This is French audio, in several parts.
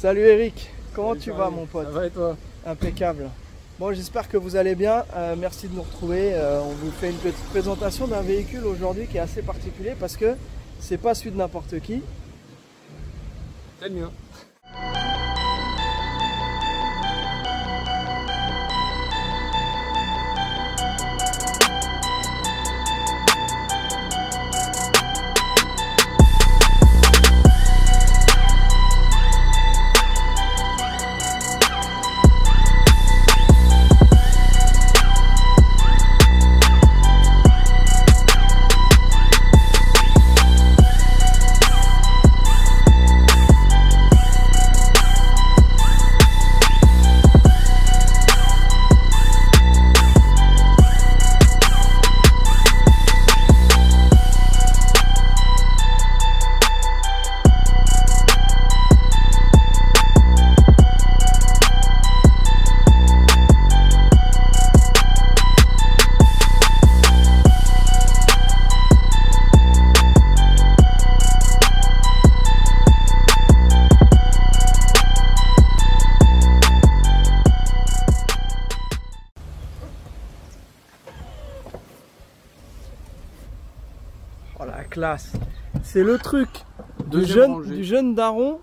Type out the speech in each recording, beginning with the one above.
Salut Eric, comment Salut, tu vas mon pote? Ça va et toi? Impeccable. Bon, j'espère que vous allez bien. Merci de nous retrouver. On vous fait une petite présentation d'un véhicule aujourd'hui qui est assez particulier parce que c'est pas celui de n'importe qui. C'est le mien. Oh la classe. C'est le truc du jeune daron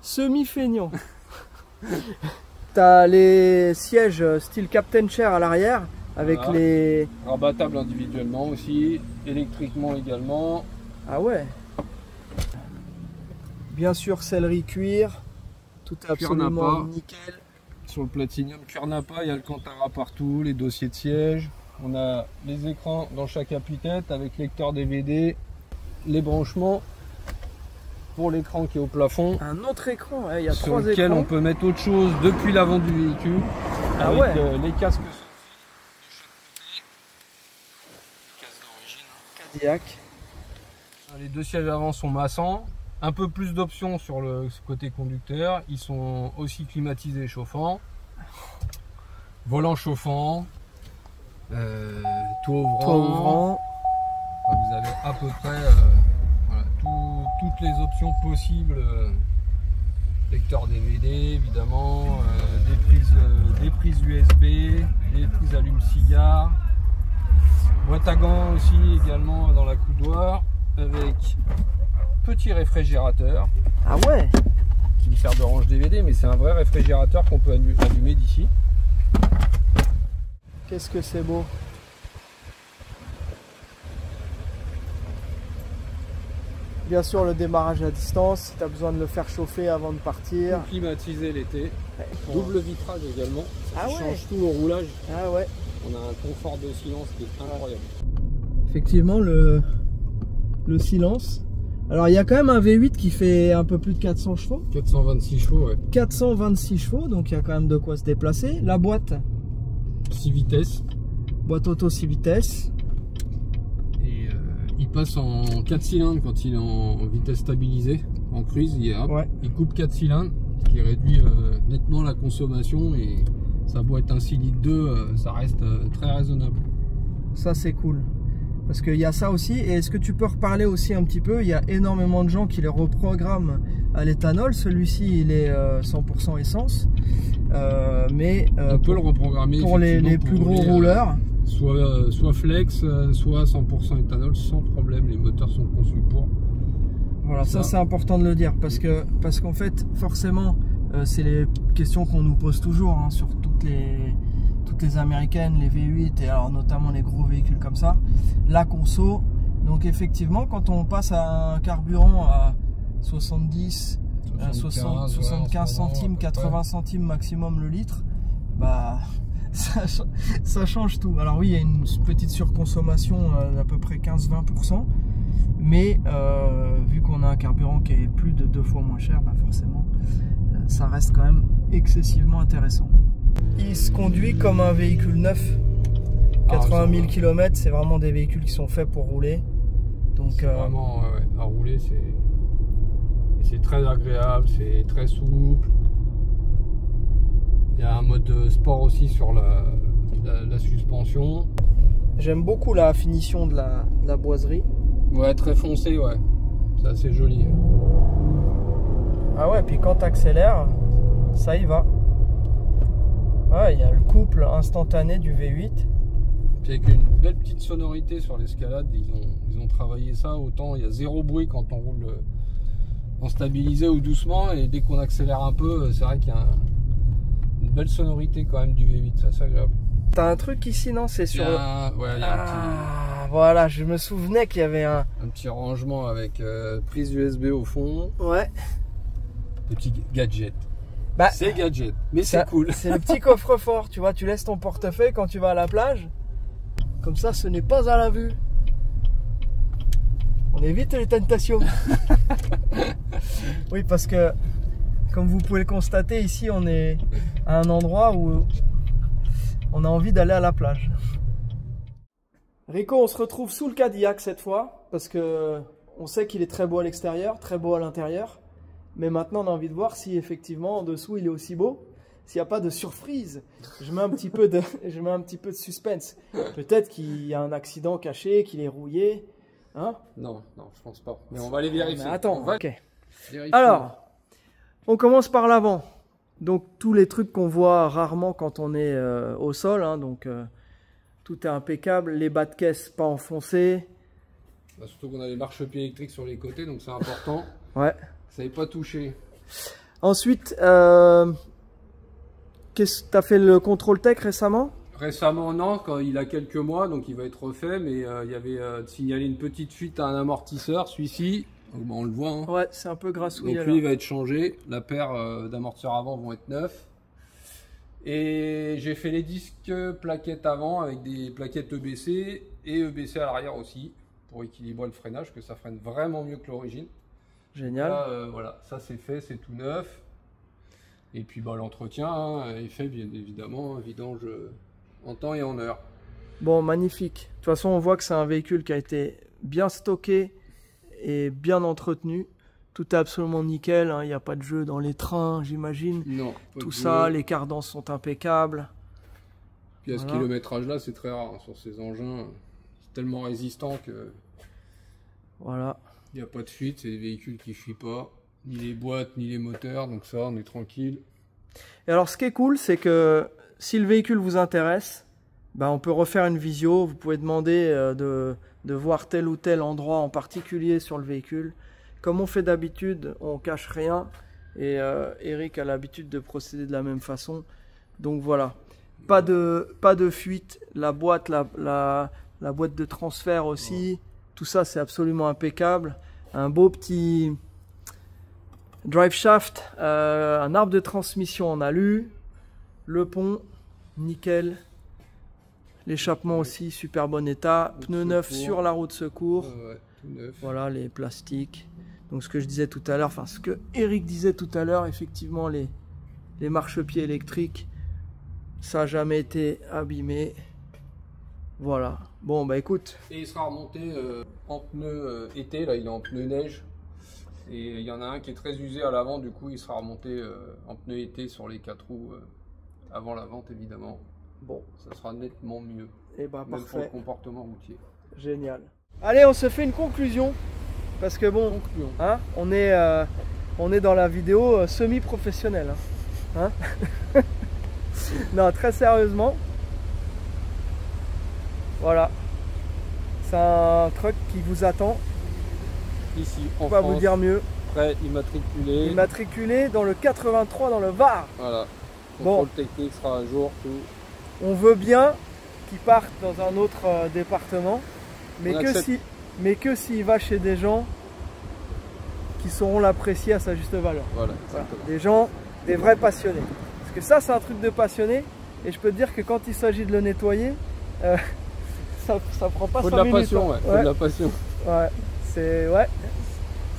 semi-feignant. T'as les sièges style Captain Chair à l'arrière avec voilà. les... Rabattables individuellement aussi, électriquement également. Ah ouais. Bien sûr sellerie cuir, tout est absolument nickel. Sur le Platinium cuir Napa, il y a le Cantara partout, les dossiers de siège. On a les écrans dans chaque appui-tête avec lecteur DVD, les branchements pour l'écran qui est au plafond. Un autre écran, il y a sur trois lequel écrans. on peut mettre autre chose depuis l'avant du véhicule. Ah avec ouais. Les casques de chaque côté. Cadillac. Les deux sièges avant sont massants. Un peu plus d'options sur le côté conducteur. Ils sont aussi climatisés et chauffants. Volant chauffant. Toit ouvrant. Vous avez à peu près voilà, toutes les options possibles. Lecteur DVD évidemment, des prises USB, des prises allume-cigare, boîte à gants aussi également dans la coudoir avec petit réfrigérateur. Ah ouais. Qui me sert de range DVD, mais c'est un vrai réfrigérateur qu'on peut allumer d'ici. Qu'est-ce que c'est beau. Bien sûr le démarrage à distance, si tu as besoin de le faire chauffer avant de partir. Climatisé l'été. Ouais. Double vitrage également. Ça change tout au roulage. Ah ouais. On a un confort de silence qui est incroyable. Effectivement le silence. Alors il y a quand même un V8 qui fait un peu plus de 400 chevaux. 426 chevaux, ouais. 426 chevaux, donc il y a quand même de quoi se déplacer. La boîte. 6 vitesses. Boîte auto 6 vitesses. Et il passe en 4 cylindres quand il est en vitesse stabilisée. En cruise, il coupe 4 cylindres, ce qui réduit nettement la consommation. Et sa boîte 1,6 litres 2, ça reste très raisonnable. Ça c'est cool. Parce qu'il y a ça aussi, et est-ce que tu peux reparler aussi un petit peu? Il y a énormément de gens qui les reprogramment à l'éthanol. Celui-ci, il est 100% essence. Mais on peut le reprogrammer pour les plus gros rouleurs. Soit flex, soit 100% éthanol, sans problème. Les moteurs sont conçus pour. Voilà, ça c'est important de le dire. Parce qu'en fait, forcément, c'est les questions qu'on nous pose toujours hein, sur toutes les américaines, les V8 et alors notamment les gros véhicules comme ça, la conso. Donc effectivement quand on passe à un carburant à 70, 75 centimes, 80 centimes maximum le litre, bah ça change tout. Alors oui, il y a une petite surconsommation d'à peu près 15-20%, mais vu qu'on a un carburant qui est plus de 2 fois moins cher, bah forcément ça reste quand même excessivement intéressant. Il se conduit comme un véhicule neuf. 80 000 km, c'est vraiment des véhicules qui sont faits pour rouler. Donc vraiment à rouler, c'est très agréable, c'est très souple. Il y a un mode sport aussi sur la suspension. J'aime beaucoup la finition de la boiserie. Ouais, très foncé, ouais. C'est assez joli. Ah ouais, puis quand tu accélères, ça y va. Ouais, il y a le couple instantané du V8. Puis avec une belle petite sonorité sur l'escalade, ils ont travaillé ça. Autant il y a zéro bruit quand on roule en stabilisé ou doucement, et dès qu'on accélère un peu, c'est vrai qu'il y a une belle sonorité quand même du V8, c'est assez agréable. T'as un truc ici, non? C'est sur... Ouais, il y a un petit... Voilà, je me souvenais qu'il y avait un petit rangement avec prise USB au fond. Ouais. Petit gadget. Bah, c'est gadget, mais c'est cool. C'est le petit coffre-fort, tu vois, tu laisses ton portefeuille quand tu vas à la plage. Comme ça, ce n'est pas à la vue. On évite les tentations. Oui, parce que, comme vous pouvez le constater, ici, on est à un endroit où on a envie d'aller à la plage. Rico, on se retrouve sous le Cadillac cette fois, parce que on sait qu'il est très beau à l'extérieur, très beau à l'intérieur. Mais maintenant, on a envie de voir si effectivement, en dessous, il est aussi beau. S'il n'y a pas de surprise, je mets un petit peu de suspense. Peut-être qu'il y a un accident caché, qu'il est rouillé. Hein? Non, je pense pas. Mais on va aller vérifier. Attends, ok. Vérifier. Alors, on commence par l'avant. Donc, tous les trucs qu'on voit rarement quand on est au sol. Hein, donc, tout est impeccable. Les bas de caisse pas enfoncés. Bah, surtout qu'on a les marchepieds électriques sur les côtés, donc c'est important. Ouais. Ça n'est pas touché. Ensuite, qu'est-ce que tu as fait le contrôle tech récemment? Récemment, non, quand il a quelques mois, donc il va être refait, mais il y avait signalé une petite fuite à un amortisseur, celui-ci, on le voit. Hein. Ouais, c'est un peu grassouillé. Donc lui, il va être changé, la paire d'amortisseurs avant vont être neufs. Et j'ai fait les disques plaquettes avant avec des plaquettes EBC et EBC à l'arrière aussi, pour équilibrer le freinage, que ça freine vraiment mieux que l'origine. Génial. Là, voilà, ça c'est fait, c'est tout neuf. Et puis bah, l'entretien hein, est fait bien évidemment, vidange en temps et en heure. Bon, magnifique. De toute façon, on voit que c'est un véhicule qui a été bien stocké et bien entretenu. Tout est absolument nickel, hein. Il n'y a pas de jeu dans les trains, j'imagine. Non. Tout ça, les cardances sont impeccables. Puis à ce kilométrage là, c'est très rare hein, sur ces engins. C'est tellement résistant que... Voilà. Il n'y a pas de fuite, c'est des véhicules qui ne fuient pas. Ni les boîtes, ni les moteurs, donc ça, on est tranquille. Et alors, ce qui est cool, c'est que si le véhicule vous intéresse, ben, on peut refaire une visio. Vous pouvez demander de voir tel ou tel endroit en particulier sur le véhicule. Comme on fait d'habitude, on cache rien. Et Eric a l'habitude de procéder de la même façon. Donc voilà, pas de fuite. La boîte, la boîte de transfert aussi. Tout ça, c'est absolument impeccable. Un beau petit drive shaft, un arbre de transmission en alu, le pont, nickel. L'échappement aussi, super bon état. Pneus neufs sur la roue de secours. Ouais, tout neuf. Voilà, les plastiques. Donc ce que je disais tout à l'heure, enfin ce que Eric disait tout à l'heure, effectivement, les marchepieds électriques, ça n'a jamais été abîmé. Voilà. Bon, bah écoute. Et il sera remonté en pneu été, là il est en pneu neige. Et il y en a un qui est très usé à l'avant, du coup il sera remonté en pneu été sur les 4 roues avant la vente évidemment. Bon, ça sera nettement mieux. Et bah même parfait. pour le comportement routier. Génial. Allez, on se fait une conclusion. Parce que bon, hein, on est dans la vidéo semi-professionnelle. Hein. Non, très sérieusement. Voilà. C'est un truck qui vous attend. Ici, en pas France, vous dire mieux. Prêt, immatriculé. Immatriculé dans le 83 dans le Var. Voilà. Bon. Contrôle technique sera à jour, tout. On veut bien qu'il parte dans un autre département. Mais que s'il va chez des gens qui sauront l'apprécier à sa juste valeur. Voilà. Des gens, des vrais passionnés. Parce que ça, c'est un truc de passionné. Et je peux te dire que quand il s'agit de le nettoyer, ça prend pas 5 minutes. Faut de la passion, ouais. Faut de la passion. Ouais,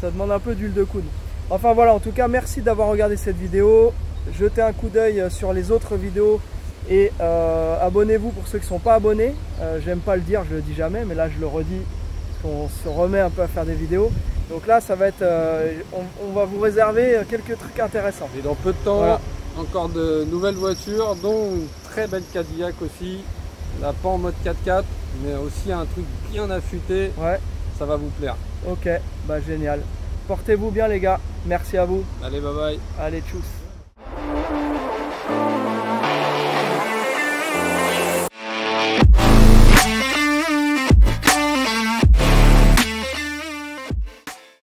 ça demande un peu d'huile de coude. Enfin voilà, en tout cas, merci d'avoir regardé cette vidéo. Jetez un coup d'œil sur les autres vidéos et abonnez-vous pour ceux qui ne sont pas abonnés. J'aime pas le dire, je le dis jamais, mais là je le redis. On se remet un peu à faire des vidéos. Donc là, ça va être, on va vous réserver quelques trucs intéressants. Et dans peu de temps, voilà. Encore de nouvelles voitures, dont une très belle Cadillac aussi. Là, pas en mode 4x4, mais aussi un truc bien affûté. Ouais. Ça va vous plaire. Ok, bah génial. Portez-vous bien les gars. Merci à vous. Allez, bye bye. Allez, tchuss.